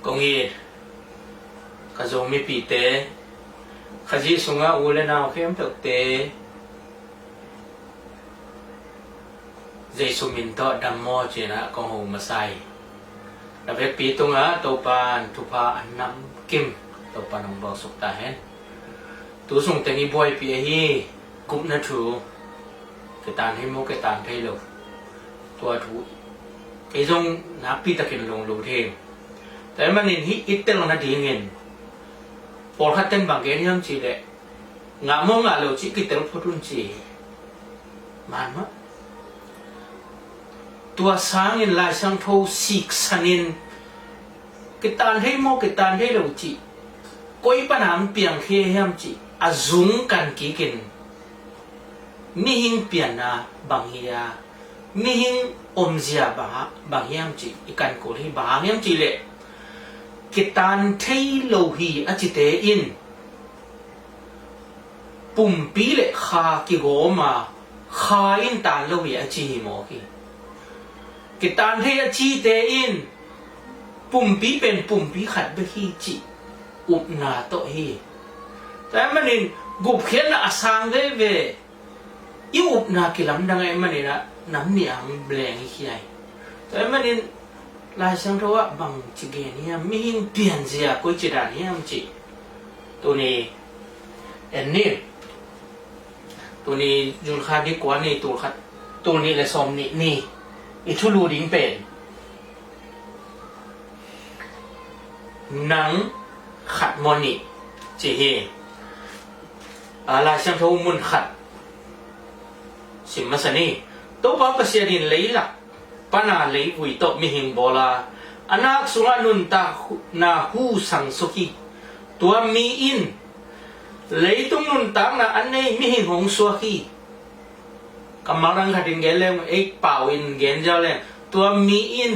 công nghiệp cả giống mi bị tế khá gì xuống á u lên nào khi em thực tế dây số mình thọ đam mò chuyện á con hồ mà sai là về pi tung á tàu pan thu pa anh năm kim tàu pan ông bảo sụp ta hết tú sung tên đi boy pi hi cũng nó chủ cái tàn hay mua cái tàn hay lục tua thú cái dòng nắp pi ta kiện lồng lồng thêmแต่มันนี่ฮิตเตอร์นะดีเงินพอขัดเต้นบางเกณฑ์ยังจีเละงะมองอะเราจีกิตเตอร์พูดรุ่นจีมันมะตัวสางเงินลายสังโทสิกสันินกิตานให้โมกิตานให้เราจีก้อยปัญหาเปลี่ยนเฮียมจีอาจุงกันกี่กินมิหิงเปลี่ยนนะบางเฮียมิหิงอมเสียบางเฮียมจีอีกันโกที่บางเฮียมจีเละกิตานเทโลฮีอจิเตอินปุ่มปีเละคากิโกมาคาอินตานโลฮีอจิฮิโมกีกิตานเทอจิเตอินปุ่มปีเป็นปุ่มปีขัดเบฮีจิอุปนาโตฮีแต่มันนี่กุบเขียนอาสังเดเวอีอุปนากิลำดังไอ้มันนี่นะน้ำเนี่ยมันแบลงอีกใหญ่แต่มันนี่ลายสังตัวบางจิเกนี่มีหิ้งเปลี่ยนเสียกุยจิดานี่มันจิตัวนี้เอ็นนี่ตัวนี้จุลคาดีกว่านี่ตัวนี้เลยสมนี่อีทุลูดิ้งเป็นหนังขัดมอนิจีเฮลายสังตัวมุนขัดสิมมาสนี่ตัวป้าเสียดินเลยล่ะปนาเลยวุยโตมิหิงโบลาอนาคสุรานุนตานาหูสังสุขีตัวมีอินเลยตุงนุนตานะอันนี้มิหิงหงสุขีกำลังขัดดินเกลเลมเอกเป่าอินเกนเจ้าเลมตัวมีอิน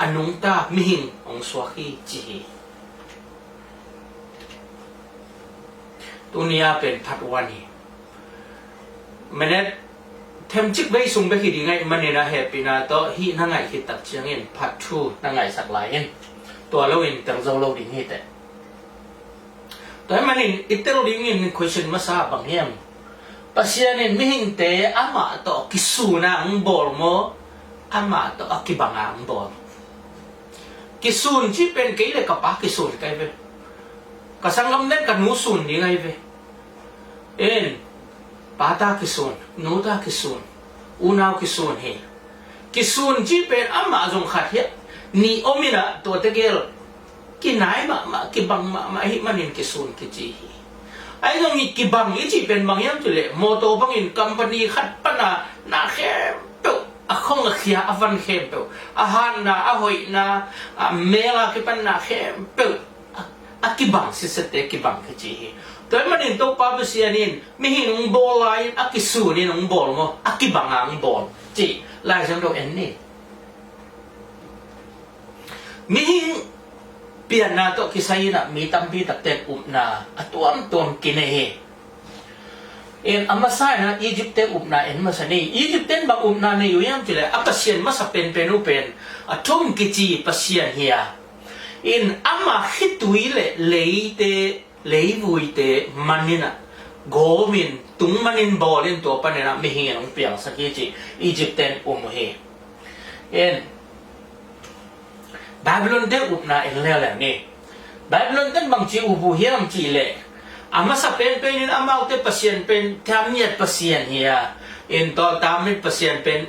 อนุงตามิหิงหงสุขีจีตัวนี้เป็นพัดวันนี้มันเนี่ยเทมจิกไปส่งไปที่ดีไงมันเนี่ยนะเฮปินาโตฮีนั่งไงคิดตัดเชียงเงินพัดชูนั่งไงสักหลายเงินตัวเราเองตั้งใจเราดิ้งเหตุแต่มันเนี่ยอิตเตอร์ดิ้งเงินquestionมาซาบางเฮียมปัจจัยเนี่ยไม่เห็นแต่อามาโตกิสูนังบอลโมอามาโตกิบังอังบอลกิสูนที่เป็นกี่เลยกับปากกิสูนไงเว้กสังคมเนี่ยกับนูสูนดีไงเว้ปาตาคิสุนนูตาคิสุนอุนาวคิสุนเฮคิสุนจีเป็นอามาจงขัดเฮนี่อมินะตัวตะเกลกินไหนมากิบังมาฮิมันอินคิสุนคิจีไอ้ตรงนี้กิบังยี่จีเป็นบางอย่างจุเลยโมโตบังอินคัมพานีขัดปนานาเข้มเปล่าอะคงเขียอวันเข้มเปล่าอาหารนาอาหอยนาเมลาคิปันนาเข้มเปล่าอะกิบังสิสเตกิบังคิจีแต่มันนี่ตัวป้าเสียนี่ไม่เห็นองบอลไลน์อักกิสูนี่องบอลมั้งอักกิบังองบอลจีลายจังเราเอ็นนี่ไม่เห็นเปลี่ยนนาตัวกิไซน่ะมีตั้มพีตักเต็มอุบนาตัวกินเองอามาใส่นะอียิปต์เต็มอุบนาเอ็นมาสันนี่อียิปต์เต็มบางอุบนาเนี่ยอยู่ยังจีเลยอัปเสียนมาสับเป็นอุเป็นทุ่มกิจีปเสียนเฮียอามาฮิตุยเลยเตเลยวุยเตมันนี่นะโกมินตุงมันนินบอลินตัวปนเนี่ยนะไม่เห็นองเปียงสักทีจีอียิปต์เต็นเฮบาบิลอนเต็นอุปนาเล่นี่บาบิลอนเต็นบางจีอุบุเฮียมจีเล่อามาสับเป็นนี่อามาอุเตปเสียนเป็นทำเนียดปเสียนเฮียตัวตามนี่ปเสียนเป็น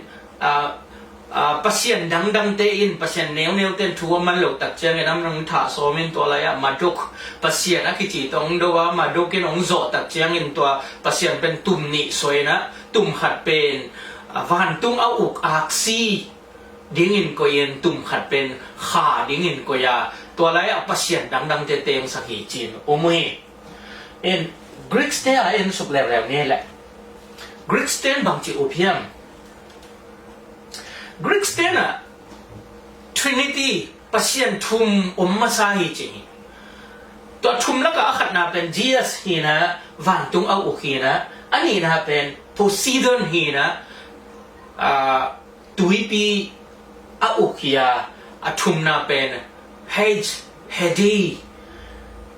ปเสียนดังเตอินปเสียนเนียวเต้นทัวมันหลุดตัดเชียงไอ้น้ำนังถ่าโซมินตัวอะไรอะมาดุกปเสียนอะคิจิตรงดูว่ามาดุกินองโซตัดเชียงอินตัวปเสียนเป็นตุ่มนิสวยนะตุ่มขัดเป็นวันตุ่มเอาอุกอักซีดิ้งอินก็เย็นตุ่มขัดเป็นขาดิ้งอินก็ยาตัวอะไรอะปเสียนดังเตเตงสักหีจีนโอมุยกรีกสเตนสุกแล้วนี่แหละกรีกสเตนบางจีอุพิยมกรีกสเตน่ะทรินิตี้ปัสยันทุมมาซาฮิจิตัวทุมแล้วก็ขัดนาเป็นจีสฮีนะวันตุงเอาอุคีนะอันนี้นะเป็นโพซีดอนฮีนะตุยปีเอาอุคียาทุมนาเป็นเฮจ Hedi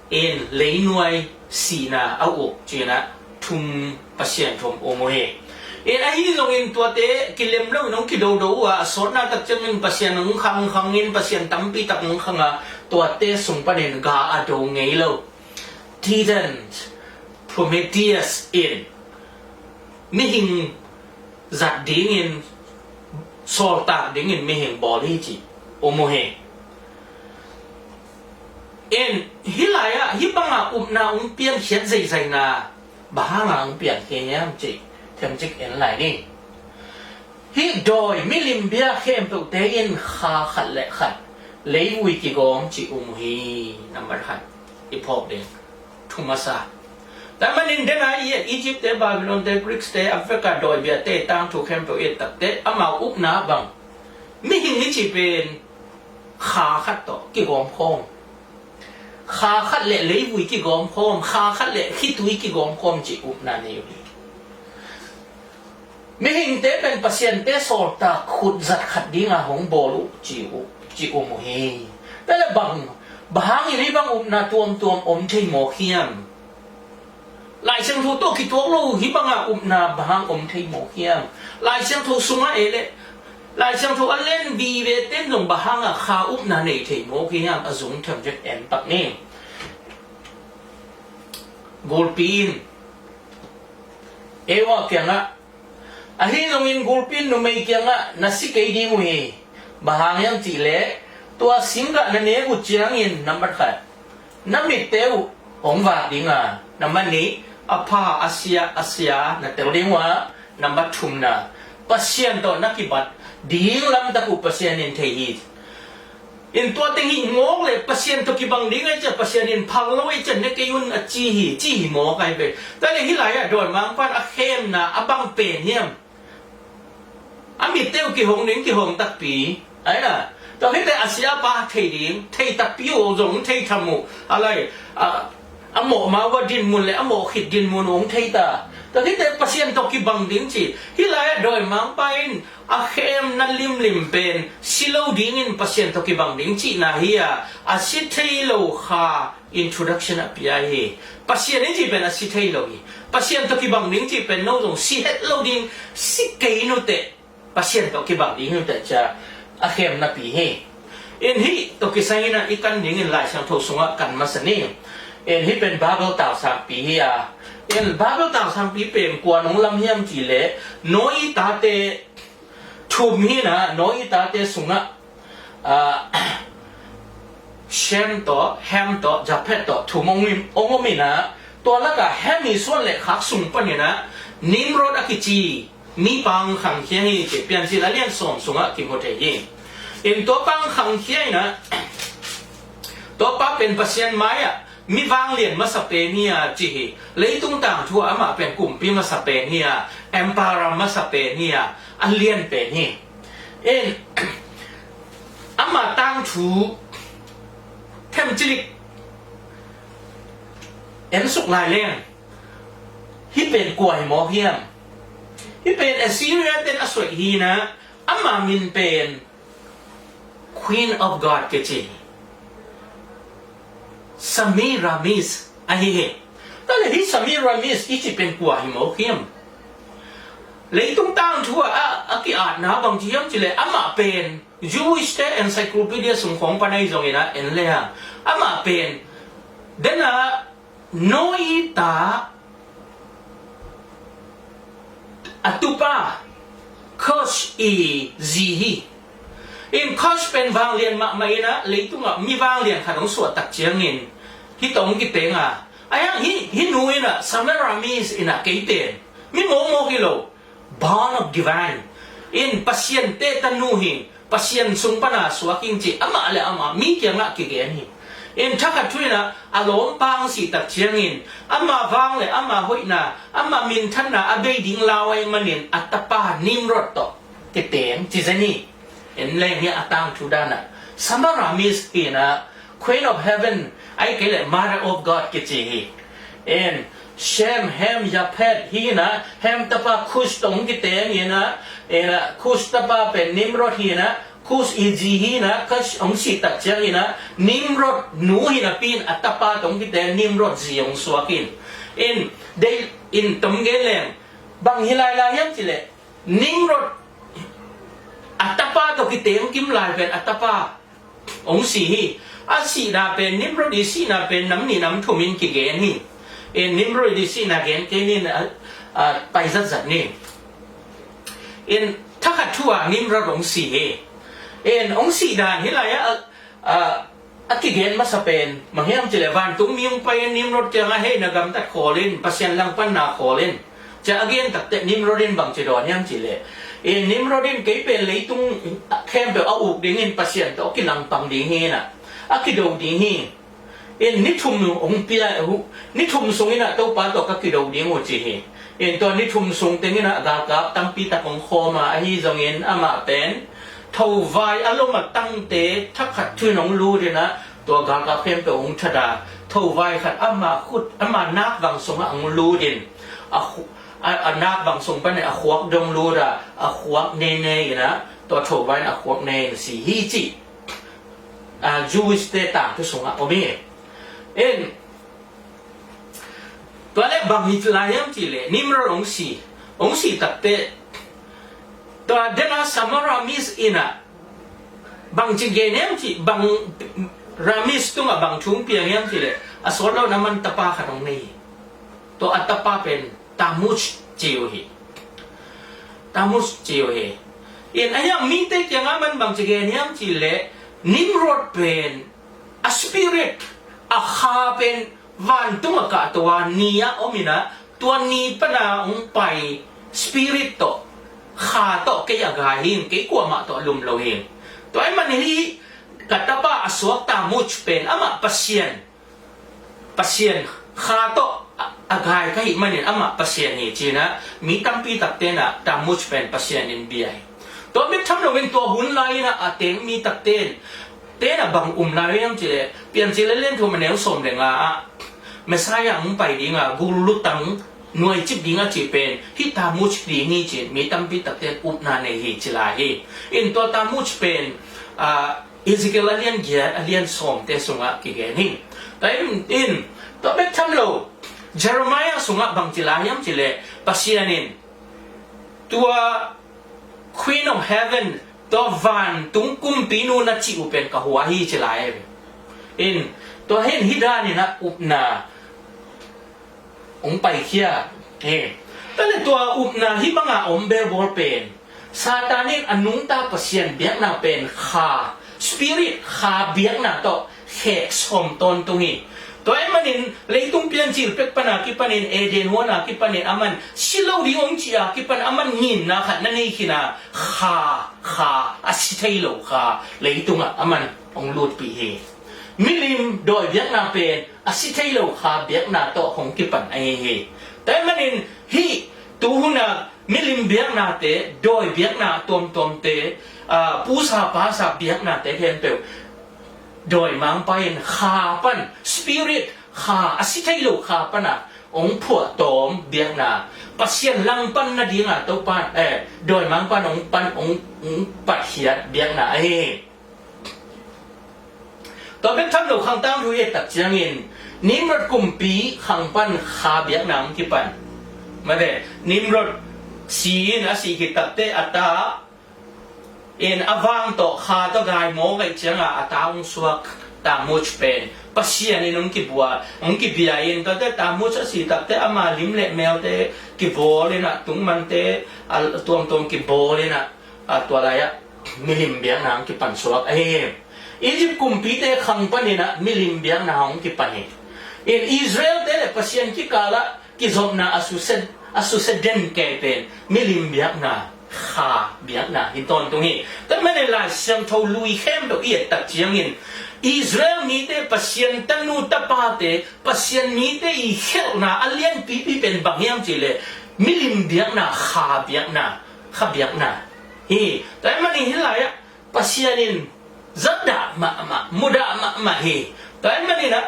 in leinuai sina au china thum pasien thum omohe in a hi zong in tua te kilem lo nong kido do wa sot na tak chang in pasien nong khang in pasien tampi tak nong khanga tua te sung panen ga ado ngei lo didn't Prometheus in mi hing zat ding in sol tak ding in mi hing boli chi omohe en hilaya hibanga upna pian khian zai na bahanga pian ke yam chi them chik en lai ni hi doi milim bia khem pe te in kha khat le khat lei wi ki gom chi hi number khat I phok de thumasa ta manin de na ye Egypt te Babylon te Greeks te Africa doi bia te tang thu khem pe et tak te ama upna bang mi hing ni chi pen kha khat to ki gom khongขาขัดเละเลยวุ้ยกี่กองพร้อมขาขัดเละคิดวุ้ยกี่กองพร้อมจีอุปนานี่อยู่ดีไม่เห็นเต้เป็นปัศยันเต้สอดตาขุดจัดขัดดิ้งอะหงบอลุจีอุโมเฮแต่ละบางอย่างนี้บางอุปนาตัวอมเทยโมเขียมหลายเชิงทูโตคิดตัวลูฮิบังอะอุปนาบางอมเทยโมเขียมหลายเชิงทูสุมาเอเลหลายเชิงทูอันเล่นบีเวเต้นลงบะฮังอะขาอุปนาเนเทโมกิยามอซุงเทมจะแอนปักเน่โกลปีนเอวะเกียงอะอาฮิลงอินโกลปีนนุไม่เกียงอะนัสิเกยดีมุเฮบะฮังยังจีเล่ตัวสิงกะนันเนกุจียงอินนัมบัดขัดนัมมิเตวองวาดิงะนัมมันนี้อภาอาเซียนัเตวดิงวะนัมบัดทุมนะปัศยันต่อนักกิบัดดิ้งลำตะกุปัศยันอินเทฮีอินตัวเต็งหิงงเลยปัศยันตะกิบังดิ้งไอจะปัศยันอินพังลอยจะเนกยุนอจีหีโมไกไปแต่เลยที่ไหนอะโดยมังฟันอเข้มนะอบังเป็นเฮียมอามิเต้วกี่หงดิ้งกี่หงตักปีไอ้น่ะตอนที่แต่อาเซียปาเทดิ้งเทตักปีโอจงเททำมูอะไรอโมมาว่าดินมุนเลยอโมขิดดินมุนองเทตาแต่ที่แต่ปัศยันตกิบังดิ้งจีที่ไรโดยมังไปอาเข้มนั่นลิมเป็นสิโลดิ้งอินปัศยันตกิบังดิ้งจีน่าเฮียอาศิเทโลค่ะ introduction อภิยาเฮปัศยันนี่จีเป็นอาศิเทโลฮีปัศยันตกิบังดิ้งจีเป็นโน้ตงสิเฮโลดิ้งสิเกยโนเตปัศยันตกิบังดิ้งโนเตจะอาเข้มนับปีเฮอินฮีตกิสัยนะอีกันดิ้งอินหลายช่างทุกสงฆ์กันมาสนิมอินฮีเป็นบาเบิลตาวสามปีเฮียอินบาเบิลตาวสามปีเป็นกวนองลำเฮียมจีเล่น้อยตาเตทุมฮีนะน้อยตาเตสงฆ์เชมต่อแฮมต่อจับเพชรต่อทุมองมินะตัวละก็แฮมมีส่วนเล็กขักสูงปะเนี่ยนะนิมโรดอกิจีมีปังขังเขียนให้เปลี่ยนสิละเลียนส่งสงฆ์กิมโฮเทยิงอินตัวปังขังเขียนนะตัวปังเป็นปัศยันไม้อะมีวางเหรียญมาสเปนเนียจีเลยตุ้งต่างทั่วอามาเป็นกลุ่มปีมาสเปนเนียแอมปารามาสเปนเนียอันเลียนเป็นนี่อามาตั้งถูเทมจิลิกสุกลายเลี้ยงที่เป็นกวยหมอเฮียมที่เป็นแอสซีเรียเป็นอสวยฮีนะอามามินเป็น Queen of God เกจิสามีรามิสไอ้เหี้ยแต่เลยที่สามีรามิสที่จะเป็นกว่าหิมะเขียมเลยต้องตั้งทั่วกี่อาจนะบางทียังจะเลยอามาเป็น Jewish Encyclopedia ส่งของปนัยตรงนี้นะเอ็นเลยอามาเป็นเดน่าโนอิตาอัตุปาคอชอีซีฮีอินคอชเป็นวางเรียนมาไม่นะเลยตุ้งอ่ะมีวางเรียนขนมสวดตักเจียงเงินที่ตรงกี่เตงอ่ะไอ้ยังฮินุยนะสมัยรามีสอินะกี่เตงมีโมกิโล born of divine อินปัศยันเตตันนูหิปัศยันสุงปนาสวากิงจีอามาเลยอามามีเกียงละกี่เกณฑ์หิอินทักทุยนะอารมณ์ปังสีตักเจียงเงินอามาวางเลยอามาหุยนะอามามินทันนะอเบดิงลาวไอ้มันเนียนอัตตานิมรถต่อกี่เตงจีเจนี่เอ็นเล่เนี่ยตั้งทุดานะสมัยรามิสกีนะ Queen of Heaven ไอ้เกล้ Mother of God กิจฮีเอ็นเชมแฮมยาเพดฮีนะแฮมตะปาคุสตงกิเตงฮีนะเอ็นคุสตะปาเป็นนิมรถฮีนะ kus ijihi na kas ong si tatjang ina Nimrod nuhi na pin at tapa tong kita Nimrod ziyong suakin in they in tomgeleng bang hilaylayam sile Nimrod at tapa to kita yung kimlay pen at tapa ong sihi at si na pen Nimrod isi na pen namni nam tumin kigen hi in Nimrod isi na gen kenin paizat ni in takatua Nimrod ong sihi en ong si dan hilaya akigen masapen manghiam chilevan tung miyong payen Nimrod kaya nga hey nagam tat kolin pasyan lang pan na kolin cha again takte Nimrodin bang chidon yam chile en Nimrodin kay pen leitung kempe au dingin pasyan to kilang pang dingin na akido dingin en nitum ong pia nitum sungina to pa to kakido ding o chi en to nitum sung tengina agakap tampi ta kong khoma ahi zongin ama pen thâu vai alo mà tăng tế thắc khát chui nóng lu đi na tua gà gà khem pe ong chada thâu vai khát ama khut ama nak vang song ang lu din a nak vang song pa ne a khuak dong lu ra a khuak ne ne na tua thâu vai a khuak ne si hi chi Jewish te tang tu song a omi en tua le bang hit layam chi le Nimrod ong si tak te toa dena samaramis ina bang chigenem chi bang ramis tu nga bang chung piang yam chi le asolo naman tapa kanong nei to atapa pen tamuch chiuhi in ayang minte kya nga man bang chigenem chi le Nimrod pen a spirit a khapen van tu nga ka toa niya omina tua ni pa na ong pai spirit to kha to ke agahin ke kwa ma to lum lo hin to ay man hi katapa aswak ta much pen ama pasien kha to agay kai manin ama pasien ni china mi tampi takte na ta much pen pasien in biai to mit tham lo wen to hun lai na ateng mi takten te na bang lai yang chile pian chile len thu manel som de nga mesaya ang pai di nga gulu tang nuôi chip đi ngã chỉ pen hít ta mua chip đi nghi chỉ mấy tâm bị tập tên up na này hi chỉ là hi in to ta mua chip pen Ezekiel alien som te sunga kigen hi tại in to bet tham lo Jeremiah sunga bang chỉ là yam chỉ lệ pasianin tua Queen of Heaven to van tung kum pinu na chi upen ka huwa hi chỉ là in to hen hida ni na up na ong pai kia tale tua upna hi mga omber bol pen satanin anung ta pasien biak na pen kha spirit kha biak na to he som ton tungi to ay manin leitung pian chil pek pana ki panin eden wona ki panin aman silaw di ong chia ki pan aman ngin na khat na nei kina kha asitailo kha leitung aman ong lut pi he milim doi biak na pen asitay lo kha biak na to hong kipan ai he tay manin hi tu huna milim biak na te doi biak na tom te pusa pa sa biak na te hen pe doi mang pain kha pan spirit kha asitay lo kha pana ong phua tom biak na pasien lang pan na dinga to pan doi mang pan ong pat hiat biak na ai to ben tham lo khang tang ruye tak chiangin Nimrod kumpi khang pan kha biak nang ki pan made Nimrod si na si ki takte ata in avang to kha to gai mo gai chianga ata ong suak ta much pen pasian in ong ki bua ong ki bia in to te ta much si takte ama lim le mel te ki bol na tung man te al tuam ki bol na to la ya milim biak nang ki pan suak Egypt kumpite khang panina milim biang na hong ki pani in Israel te pasien ki kala ki zom na asuseden kepen milim biang na kha biang na hiton tungi ta manela siam tho lui khem do i tak chiang in Israel ni te pasien tanu tapate pasien ni te i khel na alien pi pen bangyam chile milim biang na kha biang na hi ta mani hilaya pasienin zada muda hi tay manina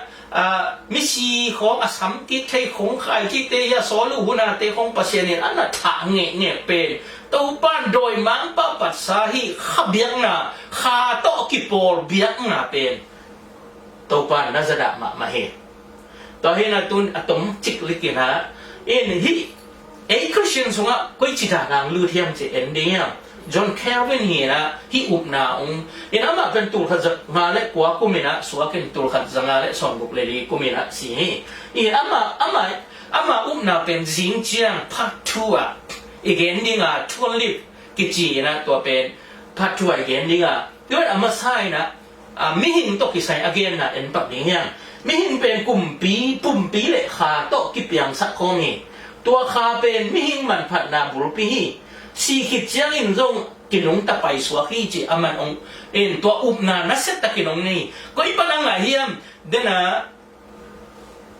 misi khong asam ki thei khong khai ki te ya solu huna te khong pasienin ana tha nge pe tàu pan đôi mang pa pat sahi khắp biếng na khá to kipol biếng na pen tàu pan na zada mà he tàu he na tun atom chik likin ha in hi Christian sunga koi chita nang lu thiam che ending ya John Calvin hi na hi up na ong in ama kan tur khat nga le kwa kumina suwa kan tur khat zanga le son buk le li kumina si hi in ama up na pen jing chiang part 2 a again dinga thon lip ki chi na to pen part 2 again dinga yo ama sai na mi hin to ki sai again na en pak ni hiang mi hin pen kum pi le kha to ki piang sa ko miตัวคาเป็นมิหิงมันผัดนาบุรุปีสีขิดเจียงอินรงกินงตะไปสวกีจีอามันองเอ็นตัวอุบนานัสเซตตะกินงนี่ก็อีปนังไงเฮียมเดน่ะ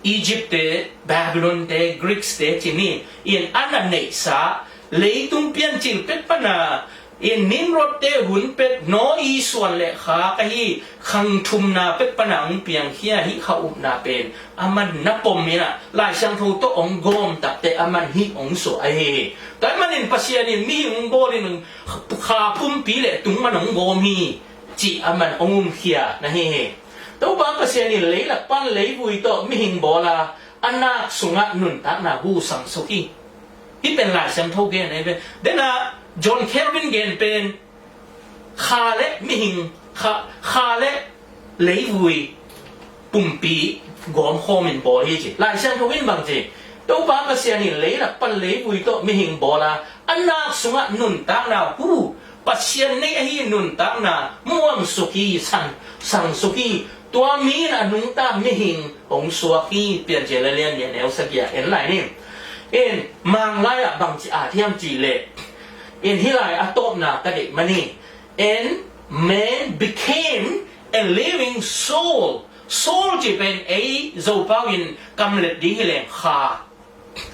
อียิปต์เตบาบิโลนเตกรีกเตจีนี่เอ็นอันนั้นเนสาเลยตุ้มเปียนจิลเป็ดปนาเอ็นนิมรถเตหุ่นเป็ดน้อยส่วนเละขาก็ฮีขังทุมนาเป็ดปนังเปียงเฮียฮิเขาอุบนาเป็นอามันนับปมนี่นะลายช่างทูโตองโกมตับแต่อามันฮิองสวยแต่มันนินปัสยานินมีองโกนินขาพุ่มปีเละตุงมันองโกมีจีอามันองุมเฮียนะเฮตัวบางปัสยานินเลยหลักปั้นเลยบุยโตมีหิงโบลาอันนักสุงะนุนตักนาหูสังสุกีที่เป็นลายช่างทูเกนไอ้เป็นเดน่ะจอห์นเคลวินเกนเป็นคาเละมิหิงคาเละเลยวุยปุ่มปีกอมโคมินบอลจีหลายเช่นทวินบางจีตัวบางก็เสียนี่เลยละปันเลยวุยตัวมิหิงบอลาอันนักสุงะนุนตากนาหูปัจเจียนในไอ้นุนตากนาม่วงสุกีสังสุกีตัวมีนะนุนตามิหิงองสวกีเปลี่ยนเจริญเรียนแนวสักอย่างเห็นไรนี่มังไล่บางจีอาเทียมจีเล่in hilai atopna kadik mani and man became a living soul ji pen a zo pawin kamlet di hileng kha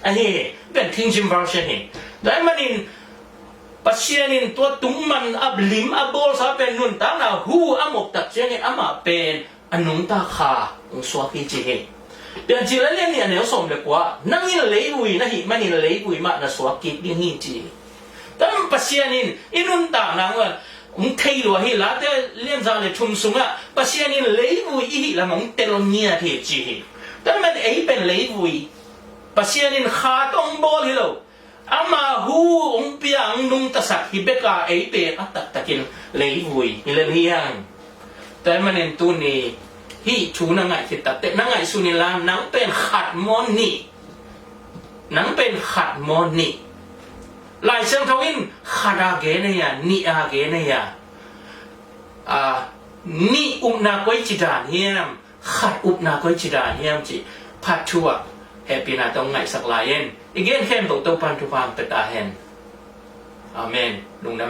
a he pen King James version he dai manin pasianin to tungman ablim abol sa pen nun ta na hu amok tak chenge ama pen anung ta kha ung swaki ji he dan ji la len ni ne som le kwa nangin leiwi na hi manin leiwi ma na swaki ding hi jiแต่ปัจจัยนี้อินุนต่างนั่งว่ามึงเที่ยวให้ลาเตเลี้ยงจานเลยทุ่มสุงอ่ะปัจจัยนี้เลยวุ้ยอีละมึงเตลเนียที่จีแต่มันเป็นเลยวุ้ยปัจจัยนี้ขาดองบอลให้เราอามาหูองเปียงนุ่งตะสักฮิเบกาเป็นอัตตะกินเลยวุ้ยนี่เลยเลี้ยงแต่มันเห็นตัวนี้ฮีชูนังไงที่ตัดแต่นังไงสุนิลานังเป็นขัดมอนนี่นังเป็นขัดมอนนี่ลายเส้นทวินขาดเกเนียนี่อาเกเนียนี่อุปนาคอยจิตานเฮียมขาดอุปนาคอยจิตานเฮียมจีพัดชัวแฮปปี้นาต้องไงสักลายเอ็นอีกเงี้ยเข้มตัวปันทุพามเปตาเฮนอาเมนลุงนะ